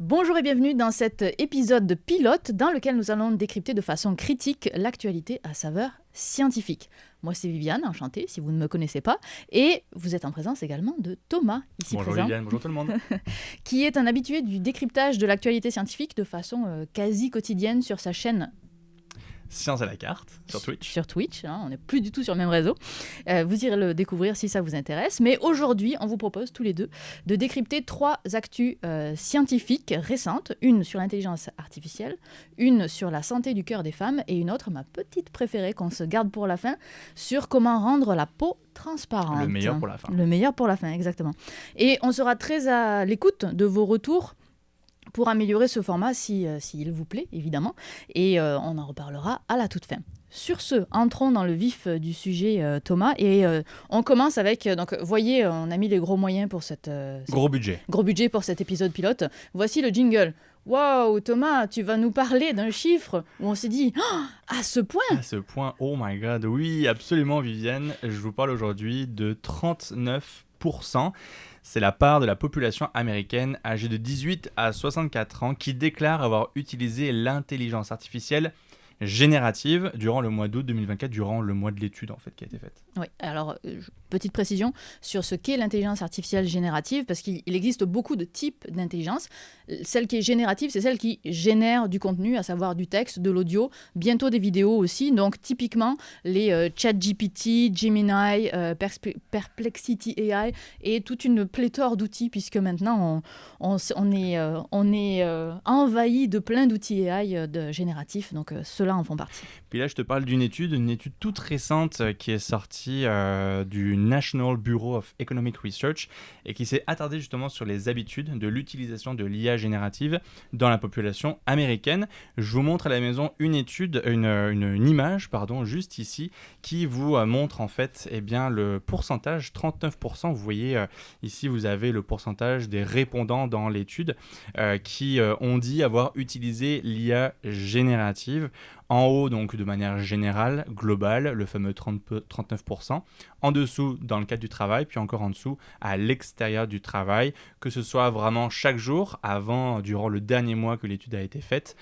Bonjour et bienvenue dans cet épisode de pilote dans lequel nous allons décrypter de façon critique l'actualité à saveur scientifique. Moi c'est Viviane, enchantée si vous ne me connaissez pas, et vous êtes en présence également de Thomas, ici bonjour présent. Viviane, bonjour tout le monde. Qui est un habitué du décryptage de l'actualité scientifique de façon quasi quotidienne sur sa chaîne Science à la carte, sur Twitch. Sur Twitch, hein, on n'est plus du tout sur le même réseau. Vous irez le découvrir si ça vous intéresse. Mais aujourd'hui, on vous propose tous les deux de décrypter 3 actus scientifiques récentes. Une sur l'intelligence artificielle, une sur la santé du cœur des femmes et une autre, ma petite préférée qu'on se garde pour la fin, sur comment rendre la peau transparente. Le meilleur pour la fin. Le meilleur pour la fin, exactement. Et on sera très à l'écoute de vos retours pour améliorer ce format s'il vous plaît, évidemment. Et on en reparlera à la toute fin. Sur ce, entrons dans le vif du sujet, Thomas. Et on commence avec... Donc, voyez, on a mis les gros moyens pour Gros budget. Gros budget pour cet épisode pilote. Voici le jingle. Waouh, Thomas, tu vas nous parler d'un chiffre où on s'est dit, oh, à ce point. À ce point, oh my god, oui, absolument Viviane. Je vous parle aujourd'hui de 39%. C'est la part de la population américaine âgée de 18 à 64 ans qui déclare avoir utilisé l'intelligence artificielle générative durant le mois d'août 2024, durant le mois de l'étude en fait qui a été faite. Oui, alors petite précision sur ce qu'est l'intelligence artificielle générative, parce qu'il existe beaucoup de types d'intelligence. Celle qui est générative, c'est celle qui génère du contenu, à savoir du texte, de l'audio, bientôt des vidéos aussi. Donc typiquement les ChatGPT, Gemini, Perplexity AI et toute une pléthore d'outils, puisque maintenant on est envahi de plein d'outils AI génératifs, donc ceux-là en font partie. Puis là, je te parle d'une étude toute récente qui est sortie du National Bureau of Economic Research et qui s'est attardée justement sur les habitudes de l'utilisation de l'IA générative dans la population américaine. Je vous montre à la maison une image, juste ici, qui vous montre en fait le pourcentage, 39%. Vous voyez ici, vous avez le pourcentage des répondants dans l'étude qui ont dit avoir utilisé l'IA générative. En haut, donc de manière générale, globale, le fameux 39%. En dessous, dans le cadre du travail, puis encore en dessous, à l'extérieur du travail, que ce soit vraiment chaque jour, durant le dernier mois que l'étude a été faite,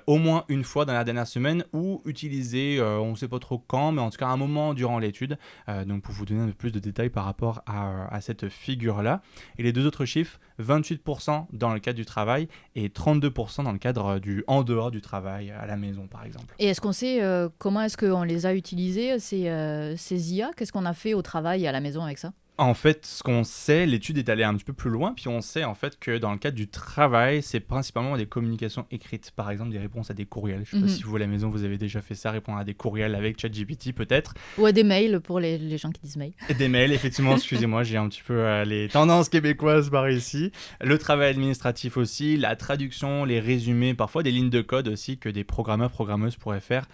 au moins une fois dans la dernière semaine, ou utilisé, on ne sait pas trop quand, mais en tout cas un moment durant l'étude. Donc pour vous donner un peu plus de détails par rapport à cette figure-là. Et les deux autres chiffres, 28% dans le cadre du travail et 32% dans le cadre en dehors du travail, à la maison par exemple. Et est-ce qu'on sait comment est-ce qu'on les a utilisés, ces IA ? Qu'est-ce qu'on a fait au travail et à la maison avec ça ? En fait, ce qu'on sait, l'étude est allée un petit peu plus loin, puis on sait en fait que dans le cadre du travail, c'est principalement des communications écrites, par exemple des réponses à des courriels. Je ne sais pas si vous à la maison vous avez déjà fait ça, répondre à des courriels avec ChatGPT peut-être. Ou à des mails pour les gens qui disent mail. Et des mails, effectivement, excusez-moi, j'ai un petit peu les tendances québécoises par ici. Le travail administratif aussi, la traduction, les résumés, parfois des lignes de code aussi que des programmeuses pourraient faire.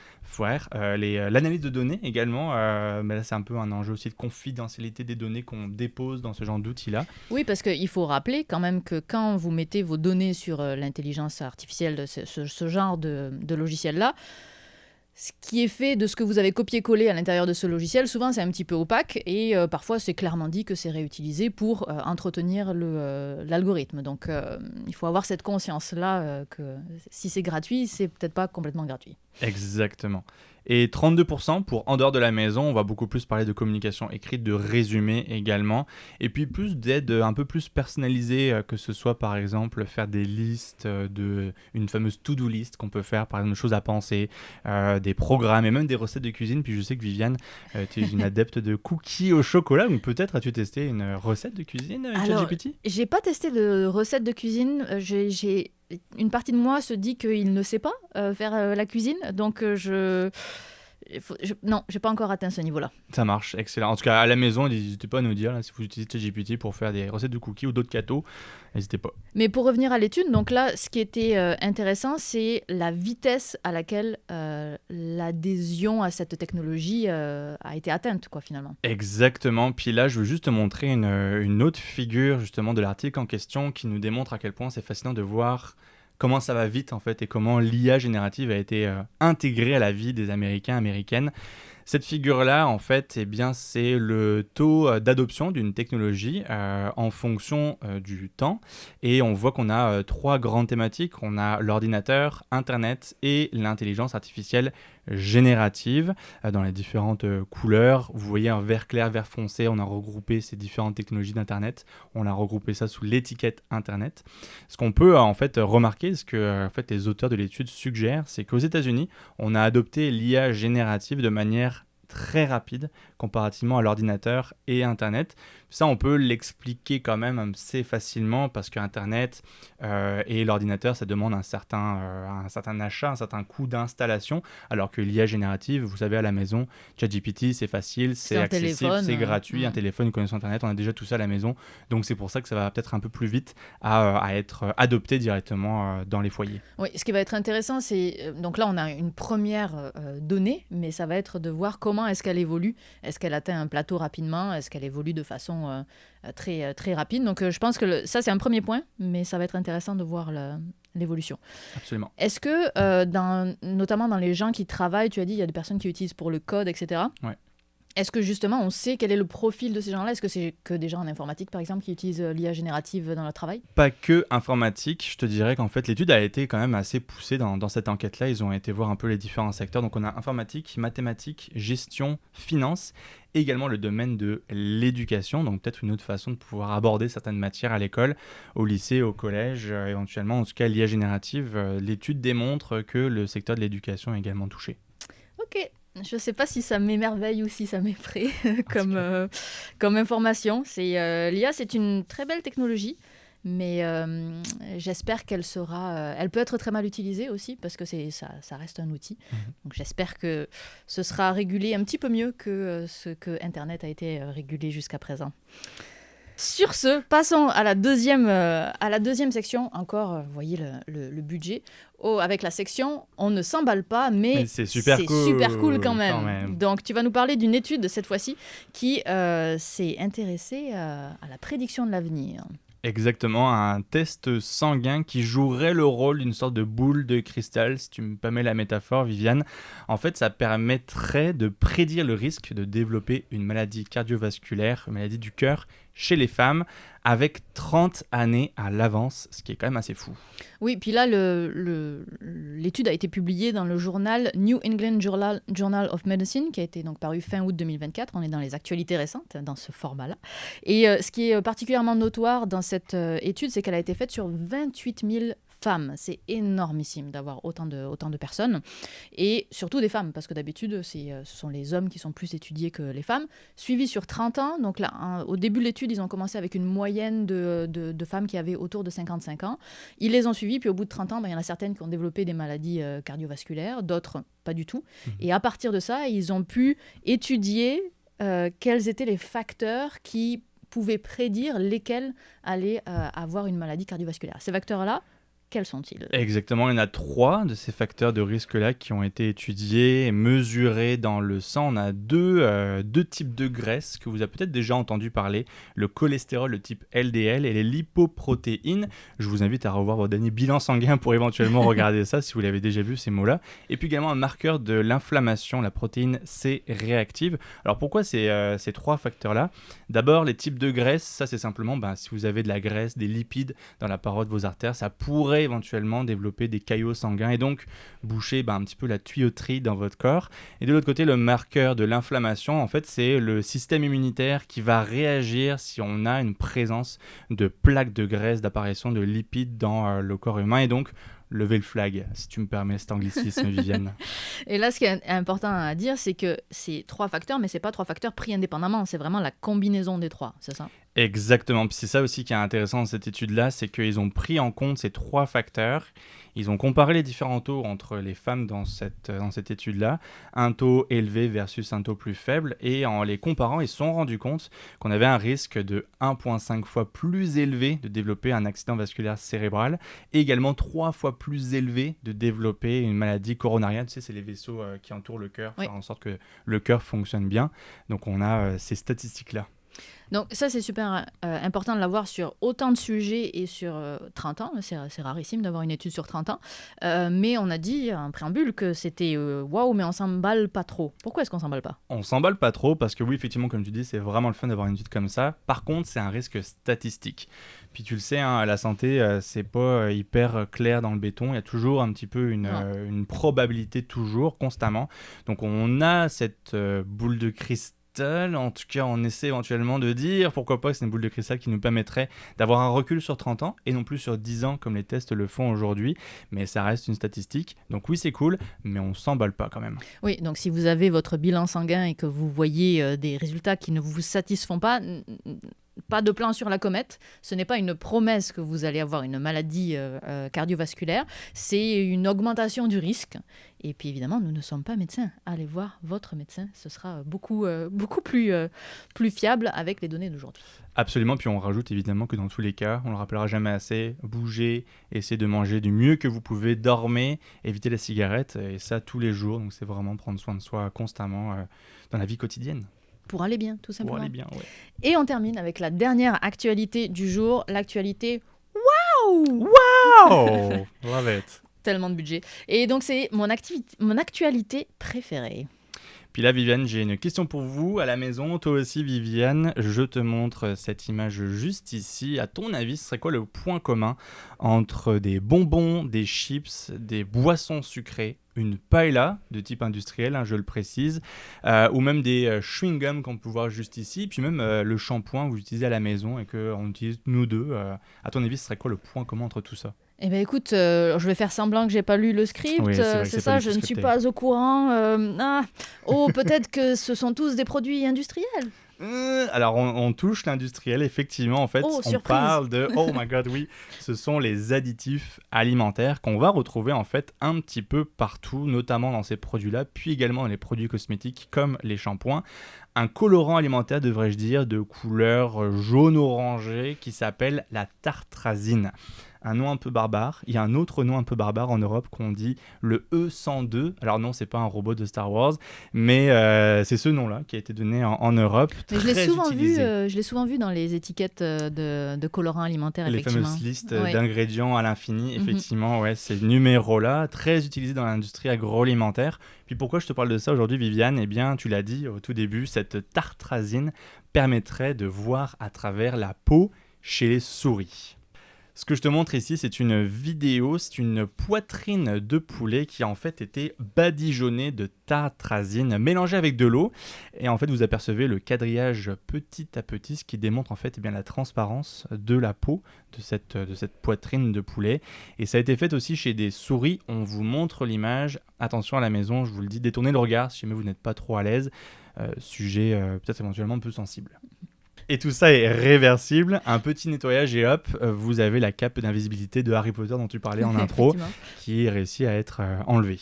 L'analyse de données également, mais là c'est un peu un enjeu aussi de confidentialité des données qu'on dépose dans ce genre d'outils-là. Oui, parce qu'il faut rappeler quand même que quand vous mettez vos données sur l'intelligence artificielle, de ce genre de logiciel-là, ce qui est fait de ce que vous avez copié-collé à l'intérieur de ce logiciel, souvent c'est un petit peu opaque et parfois c'est clairement dit que c'est réutilisé pour entretenir l'algorithme. Donc il faut avoir cette conscience-là que si c'est gratuit, c'est peut-être pas complètement gratuit. Exactement. Et 32% pour en dehors de la maison, on va beaucoup plus parler de communication écrite, de résumé également, et puis plus d'aide un peu plus personnalisée, que ce soit par exemple faire des listes, une fameuse to-do list qu'on peut faire, par exemple, des choses à penser, des programmes et même des recettes de cuisine. Puis je sais que Viviane, tu es une adepte de cookies au chocolat, donc peut-être as-tu testé une recette de cuisine avec ChatGPT ? J'ai pas testé de recette de cuisine, une partie de moi se dit qu'il ne sait pas faire la cuisine, donc non, j'ai pas encore atteint ce niveau-là. Ça marche, excellent. En tout cas, à la maison, n'hésitez pas à nous dire là, si vous utilisez ChatGPT pour faire des recettes de cookies ou d'autres gâteaux, n'hésitez pas. Mais pour revenir à l'étude, donc là, ce qui était intéressant, c'est la vitesse à laquelle l'adhésion à cette technologie a été atteinte, quoi, finalement. Exactement. Puis là, je veux juste te montrer une autre figure justement de l'article en question qui nous démontre à quel point c'est fascinant de voir comment ça va vite en fait et comment l'IA générative a été intégrée à la vie des Américains, Américaines. Cette figure-là, en fait, eh bien, c'est le taux d'adoption d'une technologie en fonction du temps. Et on voit qu'on a trois grandes thématiques. On a l'ordinateur, Internet et l'intelligence artificielle générative dans les différentes couleurs. Vous voyez un vert clair, vert foncé. On a regroupé ces différentes technologies d'Internet. On a regroupé ça sous l'étiquette Internet. Ce qu'on peut en fait remarquer, ce que en fait, les auteurs de l'étude suggèrent, c'est qu'aux États-Unis, on a adopté l'IA générative de manière très rapide comparativement à l'ordinateur et Internet. Ça, on peut l'expliquer quand même assez facilement parce que Internet et l'ordinateur, ça demande un certain achat, un certain coût d'installation, alors que l'IA générative, vous savez, à la maison, ChatGPT, c'est facile, c'est accessible, c'est gratuit, un téléphone, une connexion Internet, on a déjà tout ça à la maison. Donc, c'est pour ça que ça va peut-être un peu plus vite à être adopté directement dans les foyers. Oui, ce qui va être intéressant, c'est... Donc là, on a une première donnée, mais ça va être de voir comment est-ce qu'elle évolue. Est-ce qu'elle atteint un plateau rapidement? Est-ce qu'elle évolue de façon très, très rapide? Donc je pense que ça, c'est un premier point, mais ça va être intéressant de voir l'évolution. Absolument. Est-ce que, notamment dans les gens qui travaillent, tu as dit, il y a des personnes qui utilisent pour le code, etc. Ouais. Est-ce que justement, on sait quel est le profil de ces gens-là? Est-ce que c'est que des gens en informatique, par exemple, qui utilisent l'IA générative dans leur travail? Pas que informatique, je te dirais qu'en fait l'étude a été quand même assez poussée dans cette enquête-là. Ils ont été voir un peu les différents secteurs. Donc on a informatique, mathématiques, gestion, finance, et également le domaine de l'éducation. Donc peut-être une autre façon de pouvoir aborder certaines matières à l'école, au lycée, au collège, éventuellement. En tout cas, l'IA générative, l'étude démontre que le secteur de l'éducation est également touché. Ok. Je ne sais pas si ça m'émerveille ou si ça m'effraie comme information. L'IA, c'est une très belle technologie, mais j'espère qu'elle sera... elle peut être très mal utilisée aussi, parce que ça reste un outil. Donc j'espère que ce sera régulé un petit peu mieux que ce que Internet a été régulé jusqu'à présent. Sur ce, passons à la deuxième section. Encore, vous voyez le budget. Avec la section, on ne s'emballe pas, mais c'est super cool quand même. Donc, tu vas nous parler d'une étude, cette fois-ci, qui s'est intéressée à la prédiction de l'avenir. Exactement, un test sanguin qui jouerait le rôle d'une sorte de boule de cristal, si tu me permets la métaphore, Viviane. En fait, ça permettrait de prédire le risque de développer une maladie cardiovasculaire, une maladie du cœur, chez les femmes, avec 30 années à l'avance, ce qui est quand même assez fou. Oui, puis là, l'étude a été publiée dans le journal New England Journal of Medicine, qui a été donc paru fin août 2024. On est dans les actualités récentes, dans ce format-là. Et ce qui est particulièrement notoire dans cette étude, c'est qu'elle a été faite sur 28 000 femmes. C'est énormissime d'avoir autant de personnes, et surtout des femmes, parce que d'habitude, ce sont les hommes qui sont plus étudiés que les femmes, suivis sur 30 ans. Donc là, au début de l'étude, ils ont commencé avec une moyenne de femmes qui avaient autour de 55 ans. Ils les ont suivies, puis au bout de 30 ans, il y en a certaines qui ont développé des maladies cardiovasculaires, d'autres pas du tout. Et à partir de ça, ils ont pu étudier quels étaient les facteurs qui pouvaient prédire lesquels allaient avoir une maladie cardiovasculaire. Ces facteurs-là, quels sont-ils? Exactement, il y en a 3 de ces facteurs de risque-là qui ont été étudiés et mesurés dans le sang. On a deux types de graisses que vous avez peut-être déjà entendu parler, le cholestérol, le type LDL, et les lipoprotéines. Je vous invite à revoir votre dernier bilan sanguin pour éventuellement regarder ça, si vous l'avez déjà vu, ces mots-là. Et puis également un marqueur de l'inflammation, la protéine C réactive. Alors pourquoi ces 3 facteurs-là? D'abord, les types de graisses, ça c'est simplement si vous avez de la graisse, des lipides dans la paroi de vos artères, ça pourrait éventuellement développer des caillots sanguins et donc boucher un petit peu la tuyauterie dans votre corps. Et de l'autre côté, le marqueur de l'inflammation, en fait, c'est le système immunitaire qui va réagir si on a une présence de plaques de graisse, d'apparition de lipides dans le corps humain, et donc lever le flag, si tu me permets cet anglicisme, Viviane. Et là, ce qui est important à dire, c'est que c'est 3 facteurs, mais ce n'est pas 3 facteurs pris indépendamment, c'est vraiment la combinaison des 3, c'est ça? Exactement, puis c'est ça aussi qui est intéressant dans cette étude-là, c'est qu'ils ont pris en compte ces 3 facteurs, ils ont comparé les différents taux entre les femmes dans cette étude-là, un taux élevé versus un taux plus faible, et en les comparant, ils se sont rendus compte qu'on avait un risque de 1,5 fois plus élevé de développer un accident vasculaire cérébral, et également 3 fois plus élevé de développer une maladie coronarienne, tu sais, c'est les vaisseaux qui entourent le cœur, faire en sorte que le cœur fonctionne bien, donc on a ces statistiques-là. Donc ça, c'est super important de l'avoir sur autant de sujets et sur 30 ans. C'est rarissime d'avoir une étude sur 30 ans. Mais on a dit en préambule que c'était waouh, mais on s'emballe pas trop. Pourquoi est-ce qu'on s'emballe pas? On s'emballe pas trop parce que oui, effectivement, comme tu dis, c'est vraiment le fun d'avoir une étude comme ça. Par contre, c'est un risque statistique. Puis tu le sais, hein, la santé, c'est pas hyper clair dans le béton. Il y a toujours un petit peu une probabilité, toujours, constamment. Donc on a cette boule de cristal. En tout cas, on essaie éventuellement de dire pourquoi pas que c'est une boule de cristal qui nous permettrait d'avoir un recul sur 30 ans et non plus sur 10 ans comme les tests le font aujourd'hui. Mais ça reste une statistique. Donc oui, c'est cool, mais on s'emballe pas quand même. Oui, donc si vous avez votre bilan sanguin et que vous voyez des résultats qui ne vous satisfont pas de plan sur la comète. Ce n'est pas une promesse que vous allez avoir une maladie cardiovasculaire, c'est une augmentation du risque. Et puis évidemment, nous ne sommes pas médecins. Allez voir votre médecin, ce sera beaucoup plus fiable avec les données d'aujourd'hui. Absolument, puis on rajoute évidemment que dans tous les cas, on ne le rappellera jamais assez, bougez, essayez de manger du mieux que vous pouvez, dormez, évitez la cigarette, et ça tous les jours. Donc c'est vraiment prendre soin de soi constamment dans la vie quotidienne. Pour aller bien, tout simplement. Pour aller bien, ouais. Et on termine avec la dernière actualité du jour, l'actualité waouh. Wow. Love it. Tellement de budget. Et donc c'est mon actualité préférée. Puis là, Viviane, j'ai une question pour vous à la maison. Toi aussi, Viviane, je te montre cette image juste ici. À ton avis, ce serait quoi le point commun entre des bonbons, des chips, des boissons sucrées, une paella de type industriel, hein, je le précise, ou même des chewing-gums qu'on peut voir juste ici, puis même le shampoing que vous utilisez à la maison et qu'on utilise nous deux. À ton avis, ce serait quoi le point commun entre tout ça? Eh bien écoute, je vais faire semblant que j'ai pas lu le script, Oui, c'est ça, je ne suis pas au courant. Peut-être que ce sont tous des produits industriels. Alors on touche l'industriel, effectivement, en fait, on surprise. parle de, oh my god, oui, ce sont les additifs alimentaires qu'on va retrouver en fait un petit peu partout, notamment dans ces produits-là, puis également dans les produits cosmétiques comme les shampoings. Un colorant alimentaire, devrais-je dire, de couleur jaune-orangé qui s'appelle la tartrazine. Un nom un peu barbare. Il y a un autre nom un peu barbare en Europe qu'on dit le E102. Alors non, c'est pas un robot de Star Wars, mais c'est ce nom-là qui a été donné en Europe. Mais très je l'ai souvent vu dans les étiquettes de colorants alimentaires, les effectivement. fameuses listes d'ingrédients à l'infini, effectivement, ouais, ces numéros-là, très utilisés dans l'industrie agroalimentaire. Puis pourquoi je te parle de ça aujourd'hui, Viviane? Eh bien, tu l'as dit au tout début, cette tartrazine permettrait de voir à travers la peau chez les souris. Ce que je te montre ici, c'est une vidéo, c'est une poitrine de poulet qui a en fait été badigeonnée de tartrazine mélangée avec de l'eau. Et en fait, vous apercevez le quadrillage petit à petit, ce qui démontre en fait la transparence de la peau de cette poitrine de poulet. Et ça a été fait aussi chez des souris. On vous montre l'image. Attention à la maison, je vous le dis, détournez le regard si jamais vous n'êtes pas trop à l'aise. Sujet peut-être éventuellement un peu sensible. Et tout ça est réversible, un petit nettoyage et hop, vous avez la cape d'invisibilité de Harry Potter dont tu parlais en intro, qui est réussi à être enlevée.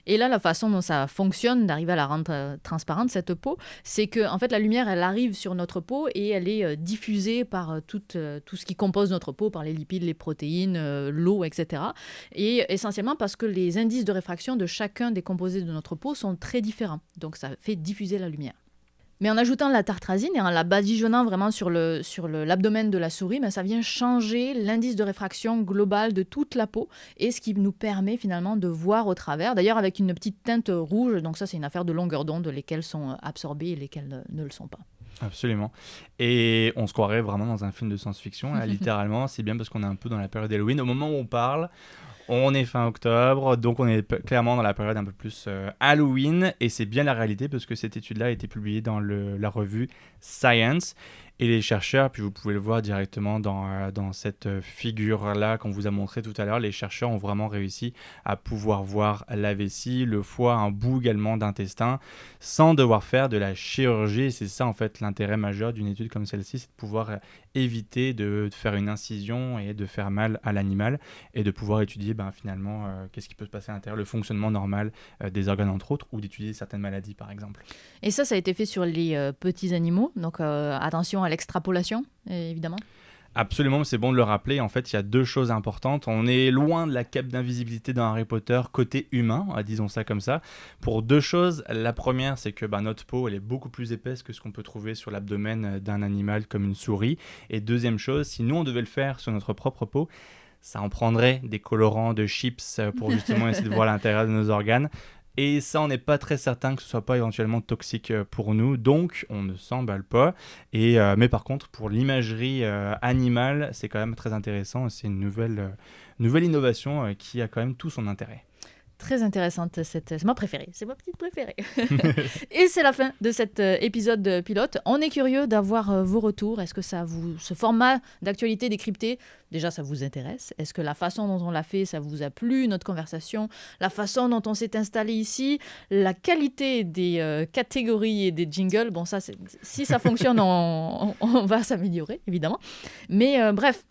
Et là, la façon dont ça fonctionne, d'arriver à la rendre transparente, cette peau, c'est que en fait, la lumière, elle arrive sur notre peau et elle est diffusée par tout ce qui compose notre peau, par les lipides, les protéines, l'eau, etc. Et essentiellement parce que les indices de réfraction de chacun des composés de notre peau sont très différents. Donc, ça fait diffuser la lumière. Mais en ajoutant la tartrazine et en la badigeonnant vraiment sur l'abdomen de la souris, ça vient changer l'indice de réfraction global de toute la peau et ce qui nous permet finalement de voir au travers, d'ailleurs avec une petite teinte rouge, donc ça c'est une affaire de longueur d'onde, lesquelles sont absorbées et lesquelles ne le sont pas. Absolument. Et on se croirait vraiment dans un film de science-fiction, là, littéralement, c'est bien parce qu'on est un peu dans la période d'Halloween. Au moment où on parle, on est fin octobre, donc on est clairement dans la période un peu plus Halloween, et c'est bien la réalité parce que cette étude-là a été publiée dans la revue Science. Et les chercheurs, puis vous pouvez le voir directement dans cette figure-là qu'on vous a montré tout à l'heure, les chercheurs ont vraiment réussi à pouvoir voir la vessie, le foie, un bout également d'intestin, sans devoir faire de la chirurgie. Et c'est ça en fait l'intérêt majeur d'une étude comme celle-ci, c'est de pouvoir éviter de faire une incision et de faire mal à l'animal et de pouvoir étudier finalement qu'est-ce qui peut se passer à l'intérieur, le fonctionnement normal des organes entre autres, ou d'étudier certaines maladies par exemple. Et ça a été fait sur les petits animaux, donc attention à l'extrapolation, évidemment. Absolument, c'est bon de le rappeler. En fait, il y a deux choses importantes. On est loin de la cape d'invisibilité dans Harry Potter côté humain, disons ça comme ça, pour deux choses. La première, c'est que notre peau, elle est beaucoup plus épaisse que ce qu'on peut trouver sur l'abdomen d'un animal comme une souris. Et deuxième chose, si nous, on devait le faire sur notre propre peau, ça en prendrait des colorants de chips pour justement essayer de voir l'intérieur de nos organes. Et ça, on n'est pas très certain que ce soit pas éventuellement toxique pour nous, donc on ne s'emballe pas. Mais par contre, pour l'imagerie animale, c'est quand même très intéressant. C'est une nouvelle innovation qui a quand même tout son intérêt. Très intéressante, c'est ma préférée, c'est ma petite préférée. Et c'est la fin de cet épisode pilote. On est curieux d'avoir vos retours. Est-ce que ce format d'actualité décryptée, déjà ça vous intéresse? Est-ce que la façon dont on l'a fait, ça vous a plu, notre conversation? La façon dont on s'est installé ici? La qualité des catégories et des jingles? Bon, ça, si ça fonctionne, on va s'améliorer, évidemment. Mais bref.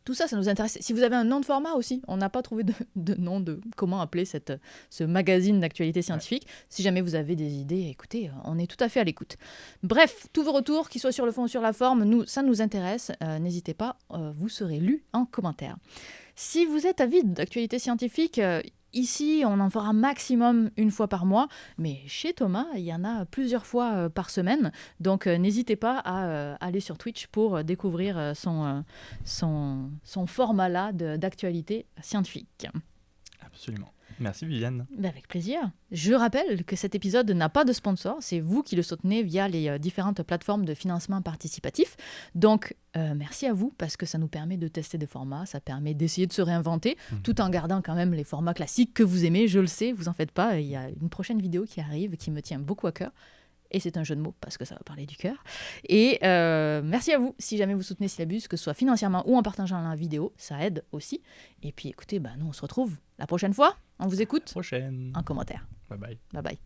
Tout ça, ça nous intéresse. Si vous avez un nom de format aussi, on n'a pas trouvé de nom de comment appeler ce magazine d'actualité scientifique. Ouais. Si jamais vous avez des idées, écoutez, on est tout à fait à l'écoute. Bref, tous vos retours, qu'ils soient sur le fond ou sur la forme, ça nous intéresse. N'hésitez pas, vous serez lus en commentaire. Si vous êtes avide d'actualité scientifique, ici, on en fera maximum une fois par mois, mais chez Thomas, il y en a plusieurs fois par semaine. Donc, n'hésitez pas à aller sur Twitch pour découvrir son format-là d'actualité scientifique. Absolument. Merci Viviane. Avec plaisir. Je rappelle que cet épisode n'a pas de sponsor, c'est vous qui le soutenez via les différentes plateformes de financement participatif. Donc merci à vous parce que ça nous permet de tester des formats, ça permet d'essayer de se réinventer tout en gardant quand même les formats classiques que vous aimez, je le sais, vous en faites pas. Il y a une prochaine vidéo qui arrive qui me tient beaucoup à cœur. Et c'est un jeu de mots parce que ça va parler du cœur. Et merci à vous si jamais vous soutenez Syllabus, que ce soit financièrement ou en partageant la vidéo, ça aide aussi. Et puis écoutez, nous on se retrouve la prochaine fois. On vous écoute. Prochaine. En commentaire. Bye bye. Bye bye.